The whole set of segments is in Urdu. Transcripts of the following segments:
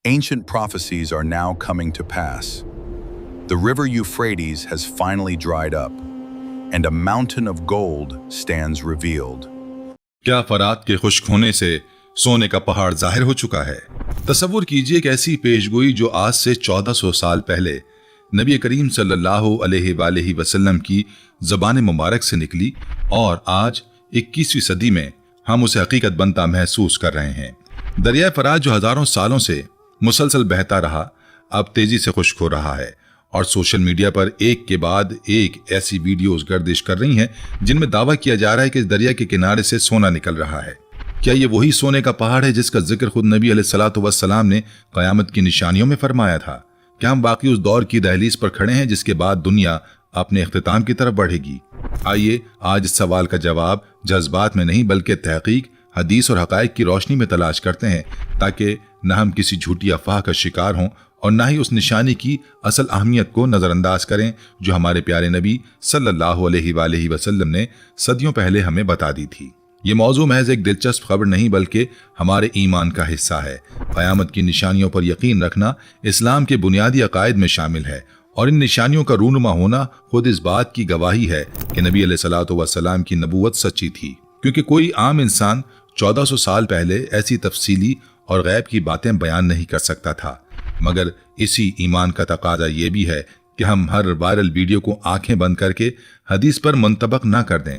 Ancient prophecies are now coming to pass. The river Euphrates has finally dried up, and a mountain of gold stands revealed. کیا فرات کے خشک ہونے سے سونے کا پہاڑ ظاہر ہو چکا ہے؟ تصور کیجئے کہ ایسی پیشگوئی جو آج سے 1400 سال پہلے نبی کریم صلی اللہ علیہ وآلہ وسلم کی زبان مبارک سے نکلی اور آج 21ویں صدی میں ہم اسے حقیقت بنتا محسوس کر رہے ہیں۔ دریائے فرات جو ہزاروں سالوں سے مسلسل بہتا رہا اب تیزی سے خشک ہو رہا ہے، اور سوشل میڈیا پر ایک کے بعد ایک ایسی ویڈیوز گردش کر رہی ہیں جن میں دعویٰ کیا جا رہا ہے کہ اس دریا کے کنارے سے سونا نکل رہا ہے۔ کیا یہ وہی سونے کا پہاڑ ہے جس کا ذکر خود نبی علیہ الصلوۃ والسلام نے قیامت کی نشانیوں میں فرمایا تھا؟ کیا ہم باقی اس دور کی دہلیز پر کھڑے ہیں جس کے بعد دنیا اپنے اختتام کی طرف بڑھے گی؟ آئیے آج اس سوال کا جواب جذبات میں نہیں بلکہ تحقیق، حدیث اور حقائق کی روشنی میں تلاش کرتے ہیں، تاکہ نہ ہم کسی جھوٹی افواہ کا شکار ہوں اور نہ ہی اس نشانی کی اصل اہمیت کو نظر انداز کریں جو ہمارے پیارے نبی صلی اللہ علیہ وآلہ وسلم نے صدیوں پہلے ہمیں بتا دی تھی۔ یہ موضوع محض ایک دلچسپ خبر نہیں بلکہ ہمارے ایمان کا حصہ ہے۔ قیامت کی نشانیوں پر یقین رکھنا اسلام کے بنیادی عقائد میں شامل ہے، اور ان نشانیوں کا رونما ہونا خود اس بات کی گواہی ہے کہ نبی علیہ الصلوۃ والسلام کی نبوت سچی تھی، کیونکہ کوئی عام انسان 1400 سال پہلے ایسی تفصیلی اور غیب کی باتیں بیان نہیں کر سکتا تھا۔ مگر اسی ایمان کا تقاضا یہ بھی ہے کہ ہم ہر وائرل ویڈیو کو آنکھیں بند کر کے حدیث پر منطبق نہ کر دیں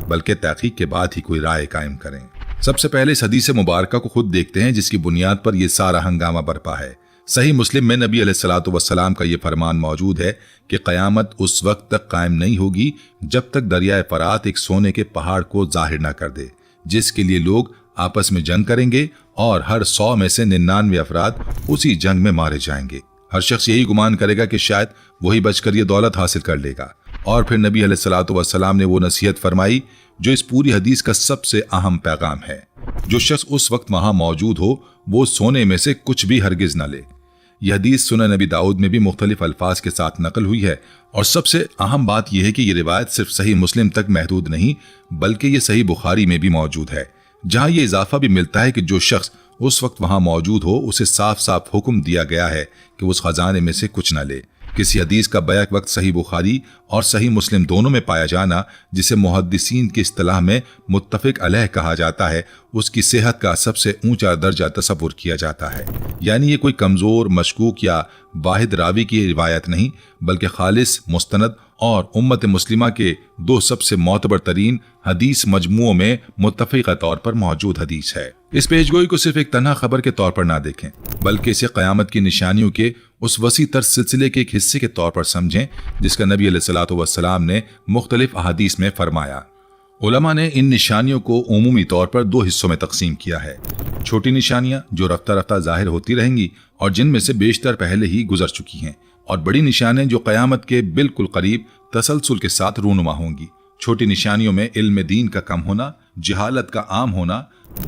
بلکہ تحقیق کے بعد ہی کوئی رائے قائم کریں۔ سب سے پہلے اس حدیث مبارکہ کو خود دیکھتے ہیں جس کی بنیاد پر یہ سارا ہنگامہ برپا ہے۔ صحیح مسلم میں نبی علیہ الصلوۃ والسلام کا یہ فرمان موجود ہے کہ قیامت اس وقت تک قائم نہیں ہوگی جب تک دریائے فرات ایک سونے کے پہاڑ کو ظاہر نہ کر دے، جس کے لیے لوگ آپس میں جنگ کریں گے اور ہر 100 میں سے 99 افراد اسی جنگ میں مارے جائیں گے۔ ہر شخص یہی گمان کرے گا کہ شاید وہی بچ کر یہ دولت حاصل کر لے گا، اور پھر نبی علیہ الصلوۃ والسلام نے وہ نصیحت فرمائی جو اس پوری حدیث کا سب سے اہم پیغام ہے: جو شخص اس وقت وہاں موجود ہو وہ سونے میں سے کچھ بھی ہرگز نہ لے۔ یہ حدیث سنن نبی داؤد میں بھی مختلف الفاظ کے ساتھ نقل ہوئی ہے، اور سب سے اہم بات یہ ہے کہ یہ روایت صرف صحیح مسلم تک محدود نہیں بلکہ یہ صحیح بخاری میں بھی موجود ہے، جہاں یہ اضافہ بھی ملتا ہے کہ جو شخص اس وقت وہاں موجود ہو اسے صاف صاف حکم دیا گیا ہے کہ اس خزانے میں سے کچھ نہ لے۔ کسی حدیث کا بیک وقت صحیح بخاری اور صحیح مسلم دونوں میں پایا جانا، جسے محدثین کی اصطلاح میں متفق علیہ کہا جاتا ہے، اس کی صحت کا سب سے اونچا درجہ تصور کیا جاتا ہے۔ یعنی یہ کوئی کمزور، مشکوک یا واحد راوی کی روایت نہیں بلکہ خالص، مستند اور امت مسلمہ کے دو سب سے معتبر ترین حدیث مجموعوں میں متفقہ طور پر موجود حدیث ہے۔ اس پیشگوئی کو صرف ایک تنہا خبر کے طور پر نہ دیکھیں بلکہ اسے قیامت کی نشانیوں کے اس وسیع تر سلسلے کے ایک حصے کے طور پر سمجھیں جس کا نبی علیہ الصلوۃ والسلام نے مختلف احادیث میں فرمایا۔ علماء نے ان نشانیوں کو عمومی طور پر 2 حصوں میں تقسیم کیا ہے: چھوٹی نشانیاں جو رفتہ رفتہ ظاہر ہوتی رہیں گی اور جن میں سے بیشتر پہلے ہی گزر چکی ہیں، اور بڑی نشانیاں جو قیامت کے بالکل قریب تسلسل کے ساتھ رونما ہوں گی۔ چھوٹی نشانیوں میں علم دین کا کم ہونا، جہالت کا عام ہونا،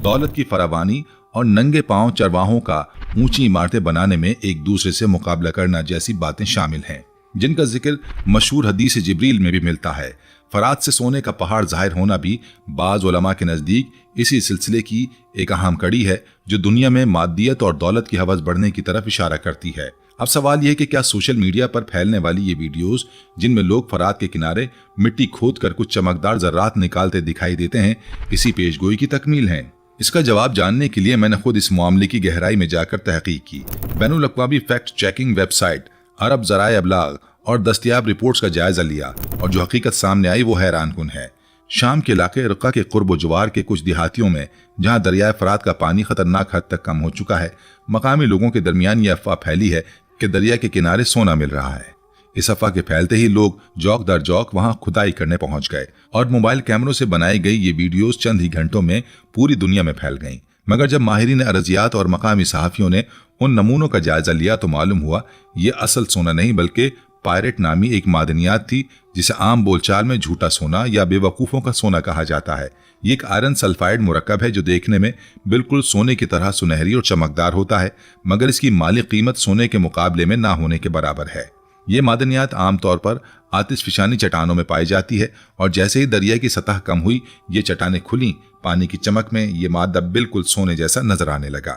دولت کی فراوانی اور ننگے پاؤں چرواہوں کا اونچی عمارتیں بنانے میں ایک دوسرے سے مقابلہ کرنا جیسی باتیں شامل ہیں، جن کا ذکر مشہور حدیث جبریل میں بھی ملتا ہے۔ فرات سے سونے کا پہاڑ ظاہر ہونا بھی بعض علماء کے نزدیک اسی سلسلے کی ایک اہم کڑی ہے جو دنیا میں مادیت اور دولت کی ہوس بڑھنے کی طرف اشارہ کرتی ہے۔ اب سوال یہ ہے کہ کیا سوشل میڈیا پر پھیلنے والی یہ ویڈیوز جن میں لوگ فرات کے کنارے مٹی کھود کر کچھ چمکدار ذرات نکالتے دکھائی دیتے ہیں اسی پیشگوئی کی تکمیل ہیں؟ اس کا جواب جاننے کے لیے میں نے خود اس معاملے کی گہرائی میں جا کر تحقیق کی۔ بین الاقوامی فیکٹ چیکنگ ویب سائٹ، عرب ذرائع ابلاغ اور دستیاب رپورٹس کا جائزہ لیا، اور جو حقیقت سامنے آئی وہ حیران کن ہے۔ شام کے علاقے رقہ کے قرب و جوار کے کچھ دیہاتیوں میں جہاں دریائے فرات کا پانی خطرناک حد تک کم ہو چکا ہے، مقامی لوگوں کے درمیان یہ افواہ پھیلی ہے کہ دریا کے کنارے سونا مل رہا ہے۔ اس افواہ کے پھیلتے ہی لوگ جوک در جوک وہاں کھدائی کرنے پہنچ گئے، اور موبائل کیمروں سے بنائی گئی یہ ویڈیوز چند ہی گھنٹوں میں پوری دنیا میں پھیل گئیں۔ مگر جب ماہرین ارضیات اور مقامی صحافیوں نے ان نمونوں کا جائزہ لیا تو معلوم ہوا یہ اصل سونا نہیں بلکہ پائرٹ نامی ایک معدنیات تھی جسے عام بول چال میں جھوٹا سونا یا بے وقوفوں کا سونا کہا جاتا ہے۔ یہ ایک آئرن سلفائڈ مرکب ہے جو دیکھنے میں بالکل سونے کی طرح سنہری اور چمکدار ہوتا ہے، مگر اس کی مالی قیمت سونے کے مقابلے میں نہ ہونے کے برابر ہے۔ یہ معدنیات عام طور پر آتش فشانی چٹانوں میں پائی جاتی ہے، اور جیسے ہی دریا کی سطح کم ہوئی یہ چٹانیں کھلیں، پانی کی چمک میں یہ مادہ بالکل سونے جیسا نظر آنے لگا۔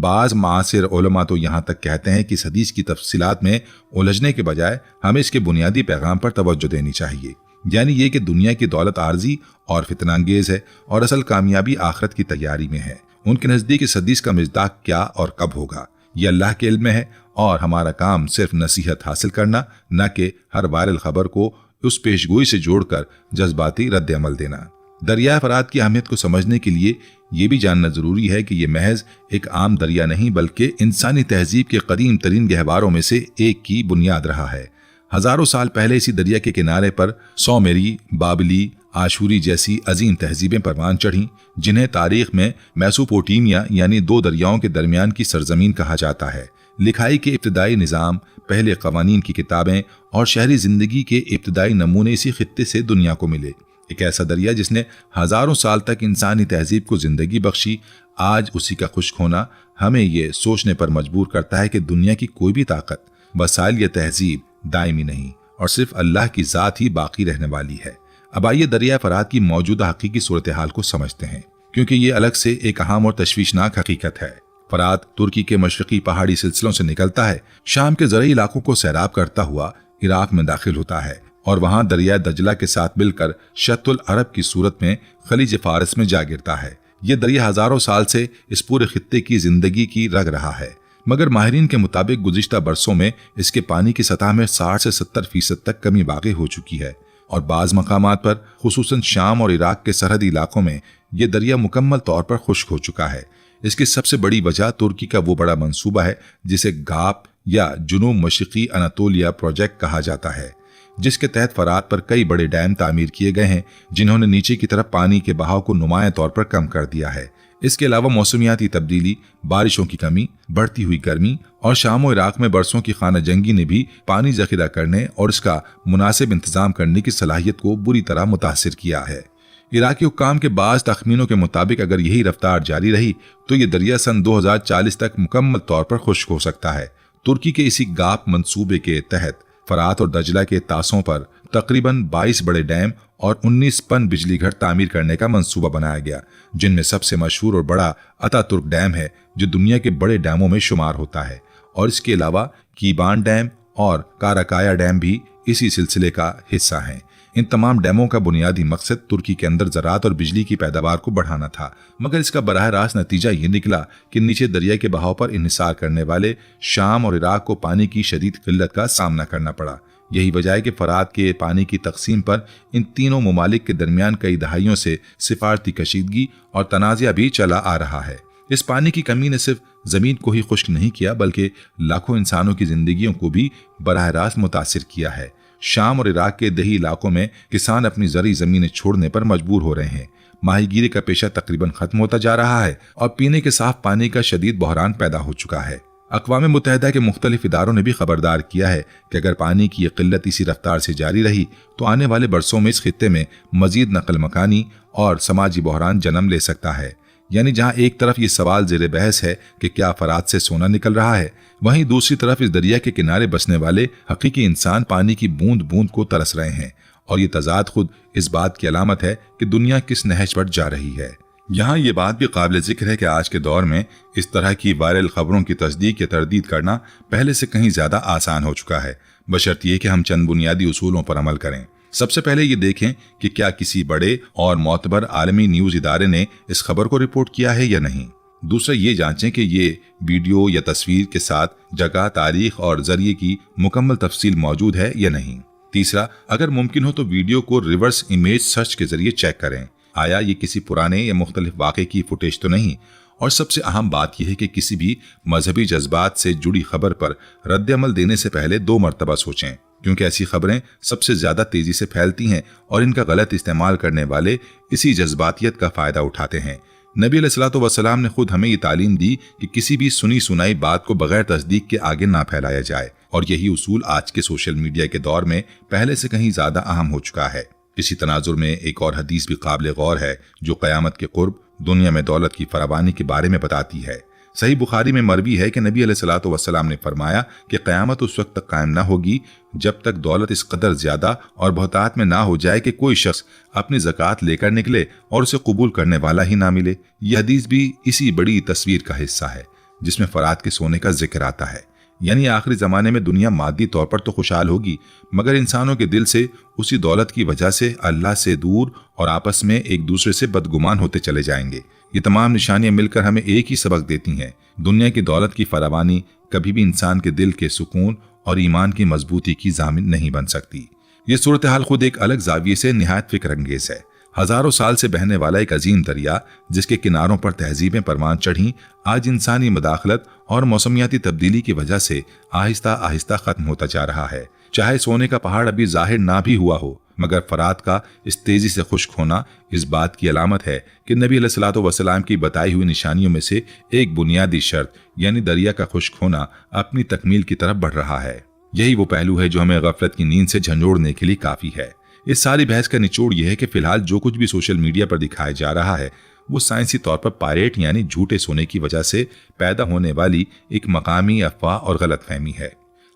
بعض معاصر علماء تو یہاں تک کہتے ہیں کہ اس حدیث کی تفصیلات میں الجھنے کے بجائے ہمیں اس کے بنیادی پیغام پر توجہ دینی چاہیے، یعنی یہ کہ دنیا کی دولت عارضی اور فتنہ انگیز ہے اور اصل کامیابی آخرت کی تیاری میں ہے۔ ان کے نزدیک اس حدیث کا مصداق کیا اور کب ہوگا یہ اللہ کے علم میں ہے، اور ہمارا کام صرف نصیحت حاصل کرنا، نہ کہ ہر وائرل خبر کو اس پیشگوئی سے جوڑ کر جذباتی رد عمل دینا۔ دریائے فرات کی اہمیت کو سمجھنے کے لیے یہ بھی جاننا ضروری ہے کہ یہ محض ایک عام دریا نہیں بلکہ انسانی تہذیب کے قدیم ترین گہواروں میں سے ایک کی بنیاد رہا ہے۔ ہزاروں سال پہلے اسی دریا کے کنارے پر سومیری، بابلی، آشوری جیسی عظیم تہذیبیں پروان چڑھیں، جنہیں تاریخ میں میسوپوٹیمیا یعنی دو دریاؤں کے درمیان کی سرزمین کہا جاتا ہے۔ لکھائی کے ابتدائی نظام، پہلے قوانین کی کتابیں اور شہری زندگی کے ابتدائی نمونے اسی خطے سے دنیا کو ملے۔ ایک ایسا دریا جس نے ہزاروں سال تک انسانی تہذیب کو زندگی بخشی، آج اسی کا خشک ہونا ہمیں یہ سوچنے پر مجبور کرتا ہے کہ دنیا کی کوئی بھی طاقت، وسائل یا تہذیب دائمی نہیں اور صرف اللہ کی ذات ہی باقی رہنے والی ہے۔ اب آئیے دریائے فرات کی موجودہ حقیقی صورتحال کو سمجھتے ہیں، کیونکہ یہ الگ سے ایک اہم اور تشویشناک حقیقت ہے۔ فرات ترکی کے مشرقی پہاڑی سلسلوں سے نکلتا ہے، شام کے زرعی علاقوں کو سیراب کرتا ہوا عراق میں داخل ہوتا ہے اور وہاں دریائے دجلہ کے ساتھ مل کر شط العرب کی صورت میں خلیج فارس میں جا گرتا ہے۔ یہ دریا ہزاروں سال سے اس پورے خطے کی زندگی کی رگ رہا ہے، مگر ماہرین کے مطابق گزشتہ برسوں میں اس کے پانی کی سطح میں 60 سے 70% تک کمی واقع ہو چکی ہے، اور بعض مقامات پر خصوصاً شام اور عراق کے سرحدی علاقوں میں یہ دریا مکمل طور پر خشک ہو چکا ہے۔ اس کی سب سے بڑی وجہ ترکی کا وہ بڑا منصوبہ ہے جسے گاپ یا جنوب مشرقی اناتولیا پروجیکٹ کہا جاتا ہے، جس کے تحت فرات پر کئی بڑے ڈیم تعمیر کیے گئے ہیں جنہوں نے نیچے کی طرف پانی کے بہاؤ کو نمایاں طور پر کم کر دیا ہے۔ اس کے علاوہ موسمیاتی تبدیلی، بارشوں کی کمی، بڑھتی ہوئی گرمی اور شام و عراق میں برسوں کی خانہ جنگی نے بھی پانی ذخیرہ کرنے اور اس کا مناسب انتظام کرنے کی صلاحیت کو بری طرح متاثر کیا ہے۔ عراقی حکام کے بعض تخمینوں کے مطابق اگر یہی رفتار جاری رہی تو یہ دریا سن 2040 تک مکمل طور پر خشک ہو سکتا ہے۔ ترکی کے اسی گاپ منصوبے کے تحت فرات اور دجلہ کے تاسوں پر تقریباً 22 بڑے ڈیم اور 19 پن بجلی گھر تعمیر کرنے کا منصوبہ بنایا گیا، جن میں سب سے مشہور اور بڑا اتا ترک ڈیم ہے جو دنیا کے بڑے ڈیموں میں شمار ہوتا ہے، اور اس کے علاوہ کیبان ڈیم اور کاراکایا ڈیم بھی اسی سلسلے کا حصہ ہیں۔ ان تمام ڈیموں کا بنیادی مقصد ترکی کے اندر زراعت اور بجلی کی پیداوار کو بڑھانا تھا، مگر اس کا براہ راست نتیجہ یہ نکلا کہ نیچے دریا کے بہاؤ پر انحصار کرنے والے شام اور عراق کو پانی کی شدید قلت کا سامنا کرنا پڑا۔ یہی وجہ ہے کہ فرات کے پانی کی تقسیم پر ان تینوں ممالک کے درمیان کئی دہائیوں سے سفارتی کشیدگی اور تنازع بھی چلا آ رہا ہے۔ اس پانی کی کمی نے صرف زمین کو ہی خشک نہیں کیا بلکہ لاکھوں انسانوں کی زندگیوں کو بھی براہ راست متاثر کیا ہے۔ شام اور عراق کے دیہی علاقوں میں کسان اپنی زرعی زمینیں چھوڑنے پر مجبور ہو رہے ہیں، ماہی گیری کا پیشہ تقریباً ختم ہوتا جا رہا ہے اور پینے کے صاف پانی کا شدید بحران پیدا ہو چکا ہے۔ اقوام متحدہ کے مختلف اداروں نے بھی خبردار کیا ہے کہ اگر پانی کی یہ قلت اسی رفتار سے جاری رہی تو آنے والے برسوں میں اس خطے میں مزید نقل مکانی اور سماجی بحران جنم لے سکتا ہے۔ یعنی جہاں ایک طرف یہ سوال زیر بحث ہے کہ کیا فرات سے سونا نکل رہا ہے، وہیں دوسری طرف اس دریا کے کنارے بسنے والے حقیقی انسان پانی کی بوند بوند کو ترس رہے ہیں، اور یہ تضاد خود اس بات کی علامت ہے کہ دنیا کس نہج پر جا رہی ہے۔ یہاں یہ بات بھی قابل ذکر ہے کہ آج کے دور میں اس طرح کی وائرل خبروں کی تصدیق یا تردید کرنا پہلے سے کہیں زیادہ آسان ہو چکا ہے، بشرط یہ کہ ہم چند بنیادی اصولوں پر عمل کریں۔ سب سے پہلے یہ دیکھیں کہ کیا کسی بڑے اور معتبر عالمی نیوز ادارے نے اس خبر کو رپورٹ کیا ہے یا نہیں۔ دوسرا یہ جانچیں کہ یہ ویڈیو یا تصویر کے ساتھ جگہ، تاریخ اور ذریعے کی مکمل تفصیل موجود ہے یا نہیں۔ تیسرا، اگر ممکن ہو تو ویڈیو کو ریورس امیج سرچ کے ذریعے چیک کریں، آیا یہ کسی پرانے یا مختلف واقعے کی فوٹیج تو نہیں۔ اور سب سے اہم بات یہ ہے کہ کسی بھی مذہبی جذبات سے جڑی خبر پر رد عمل دینے سے پہلے 2 مرتبہ سوچیں، کیونکہ ایسی خبریں سب سے زیادہ تیزی سے پھیلتی ہیں اور ان کا غلط استعمال کرنے والے اسی جذباتیت کا فائدہ اٹھاتے ہیں۔ نبی علیہ الصلوۃ والسلام نے خود ہمیں یہ تعلیم دی کہ کسی بھی سنی سنائی بات کو بغیر تصدیق کے آگے نہ پھیلایا جائے، اور یہی اصول آج کے سوشل میڈیا کے دور میں پہلے سے کہیں زیادہ اہم ہو چکا ہے۔ اسی تناظر میں ایک اور حدیث بھی قابل غور ہے جو قیامت کے قرب دنیا میں دولت کی فراوانی کے بارے میں بتاتی ہے۔ صحیح بخاری میں مروی ہے کہ نبی علیہ الصلوۃ والسلام نے فرمایا کہ قیامت اس وقت تک قائم نہ ہوگی جب تک دولت اس قدر زیادہ اور بہتات میں نہ ہو جائے کہ کوئی شخص اپنی زکوٰۃ لے کر نکلے اور اسے قبول کرنے والا ہی نہ ملے۔ یہ حدیث بھی اسی بڑی تصویر کا حصہ ہے۔ جس میں فرات کے سونے کا ذکر آتا ہے۔ یعنی آخری زمانے میں دنیا مادی طور پر تو خوشحال ہوگی، مگر انسانوں کے دل سے اسی دولت کی وجہ سے اللہ سے دور اور آپس میں ایک دوسرے سے بدگمان ہوتے چلے جائیں گے۔ یہ تمام نشانیاں مل کر ہمیں ایک ہی سبق دیتی ہیں: دنیا کی دولت کی فراوانی کبھی بھی انسان کے دل کے سکون اور ایمان کی مضبوطی کی ضامن نہیں بن سکتی۔ یہ صورتحال خود ایک الگ زاویے سے نہایت فکر انگیز ہے۔ ہزاروں سال سے بہنے والا ایک عظیم دریا جس کے کناروں پر تہذیبیں پروان چڑھیں، آج انسانی مداخلت اور موسمیاتی تبدیلی کی وجہ سے آہستہ آہستہ ختم ہوتا جا رہا ہے۔ چاہے سونے کا پہاڑ ابھی ظاہر نہ بھی ہوا ہو، مگر فرات کا اس تیزی سے خشک ہونا اس بات کی علامت ہے کہ نبی علیہ الصلوۃ والسلام کی بتائی ہوئی نشانیوں میں سے ایک بنیادی شرط یعنی دریا کا خشک ہونا اپنی تکمیل کی طرف بڑھ رہا ہے۔ یہی وہ پہلو ہے جو ہمیں غفلت کی نیند سے جھنجھوڑنے کے لیے کافی ہے۔ اس ساری بحث کا نچوڑ یہ ہے کہ فی الحال جو کچھ بھی سوشل میڈیا پر دکھایا جا رہا ہے وہ سائنسی طور پر پائریٹ یعنی جھوٹے سونے کی وجہ سے پیدا ہونے والی ایک مقامی افواہ اور غلط فہمی ہے،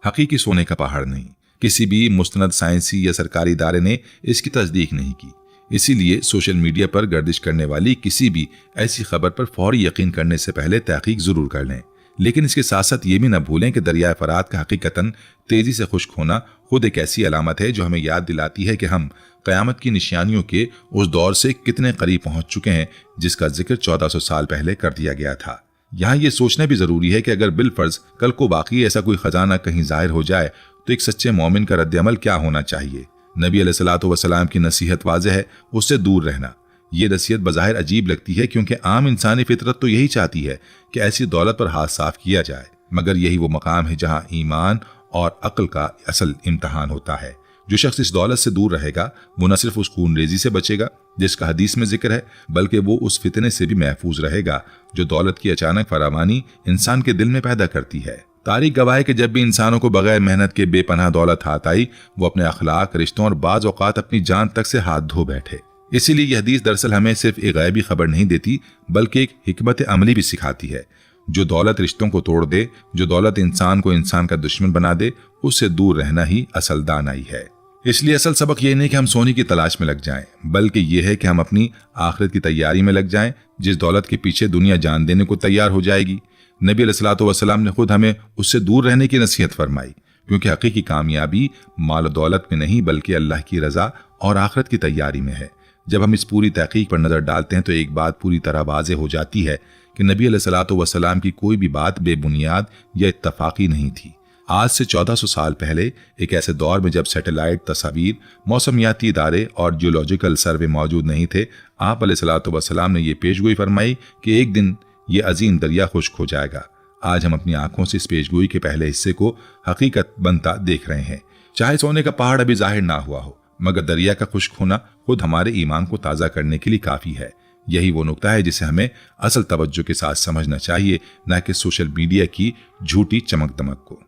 حقیقی سونے کا پہاڑ نہیں۔ کسی بھی مستند سائنسی یا سرکاری ادارے نے اس کی تصدیق نہیں کی، اسی لیے سوشل میڈیا پر گردش کرنے والی کسی بھی ایسی خبر پر فوری یقین کرنے سے پہلے تحقیق ضرور کر لیں۔ لیکن اس کے ساتھ ساتھ یہ بھی نہ بھولیں کہ دریائے فرات کا حقیقتاً تیزی سے خشک ہونا خود ایک ایسی علامت ہے جو ہمیں یاد دلاتی ہے کہ ہم قیامت کی نشانیوں کے اس دور سے کتنے قریب پہنچ چکے ہیں جس کا ذکر 1400 سال پہلے کر دیا گیا تھا۔ یہاں یہ سوچنا بھی ضروری ہے کہ اگر بالفرض کل کو باقی ایسا کوئی خزانہ کہیں ظاہر ہو جائے تو ایک سچے مومن کا رد عمل کیا ہونا چاہیے؟ نبی علیہ الصلوۃ والسلام کی نصیحت واضح ہے، اس سے دور رہنا۔ یہ نصیحت بظاہر عجیب لگتی ہے کیونکہ عام انسانی فطرت تو یہی چاہتی ہے کہ ایسی دولت پر ہاتھ صاف کیا جائے، مگر یہی وہ مقام ہے جہاں ایمان اور عقل کا اصل امتحان ہوتا ہے۔ جو شخص اس دولت سے دور رہے گا وہ نہ صرف اس خون ریزی سے بچے گا جس کا حدیث میں ذکر ہے، بلکہ وہ اس فتنے سے بھی محفوظ رہے گا جو دولت کی اچانک فراوانی انسان کے دل میں پیدا کرتی ہے۔ تاریخ گواہ ہے کہ جب بھی انسانوں کو بغیر محنت کے بے پناہ دولت ہاتھ آئی، وہ اپنے اخلاق، رشتوں اور بعض اوقات اپنی جان تک سے ہاتھ دھو بیٹھے۔ اسی لیے یہ حدیث دراصل ہمیں صرف ایک غیبی خبر نہیں دیتی بلکہ ایک حکمت عملی بھی سکھاتی ہے۔ جو دولت رشتوں کو توڑ دے، جو دولت انسان کو انسان کا دشمن بنا دے، اس سے دور رہنا ہی اصل دانائی ہے۔ اس لیے اصل سبق یہ نہیں کہ ہم سونے کی تلاش میں لگ جائیں، بلکہ یہ ہے کہ ہم اپنی آخرت کی تیاری میں لگ جائیں، جس دولت کے پیچھے دنیا جان دینے کو تیار ہو جائے گی۔ نبی علیہ الصلوۃ والسلام نے خود ہمیں اس سے دور رہنے کی نصیحت فرمائی، کیونکہ حقیقی کامیابی مال و دولت میں نہیں بلکہ اللہ کی رضا اور آخرت کی تیاری میں ہے۔ جب ہم اس پوری تحقیق پر نظر ڈالتے ہیں تو ایک بات پوری طرح واضح ہو جاتی ہے کہ نبی علیہ الصلوۃ والسلام کی کوئی بھی بات بے بنیاد یا اتفاقی نہیں تھی۔ آج سے 1400 سال پہلے ایک ایسے دور میں جب سیٹلائٹ تصاویر، موسمیاتی ادارے اور جیولوجیکل سروے موجود نہیں تھے، آپ علیہ الصلوۃ والسلام نے یہ پیشگوئی فرمائی کہ ایک دن یہ عظیم دریا خشک ہو جائے گا۔ آج ہم اپنی آنکھوں سے اس پیشگوئی کے پہلے حصے کو حقیقت بنتا دیکھ رہے ہیں۔ چاہے سونے کا پہاڑ ابھی ظاہر نہ ہوا ہو، مگر دریا کا خشک ہونا خود ہمارے ایمان کو تازہ کرنے کے لیے کافی ہے۔ یہی وہ نقطہ ہے جسے ہمیں اصل توجہ کے ساتھ سمجھنا چاہیے، نہ کہ سوشل میڈیا کی جھوٹی چمک دمک کو۔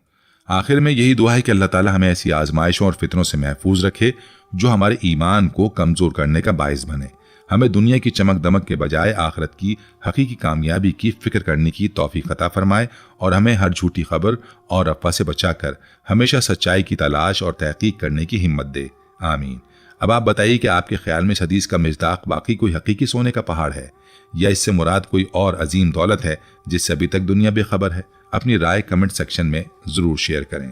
آخر میں یہی دعا ہے کہ اللہ تعالی ہمیں ایسی آزمائشوں اور فتنوں سے محفوظ رکھے جو ہمارے ایمان کو کمزور کرنے کا باعث بنے۔ ہمیں دنیا کی چمک دمک کے بجائے آخرت کی حقیقی کامیابی کی فکر کرنے کی توفیق عطا فرمائے، اور ہمیں ہر جھوٹی خبر اور افواہ سے بچا کر ہمیشہ سچائی کی تلاش اور تحقیق کرنے کی ہمت دے۔ آمین۔ اب آپ بتائیے کہ آپ کے خیال میں اس حدیث کا مصداق باقی کوئی حقیقی سونے کا پہاڑ ہے، یا اس سے مراد کوئی اور عظیم دولت ہے جس سے ابھی تک دنیا بے خبر ہے؟ اپنی رائے کمنٹ سیکشن میں ضرور شیئر کریں۔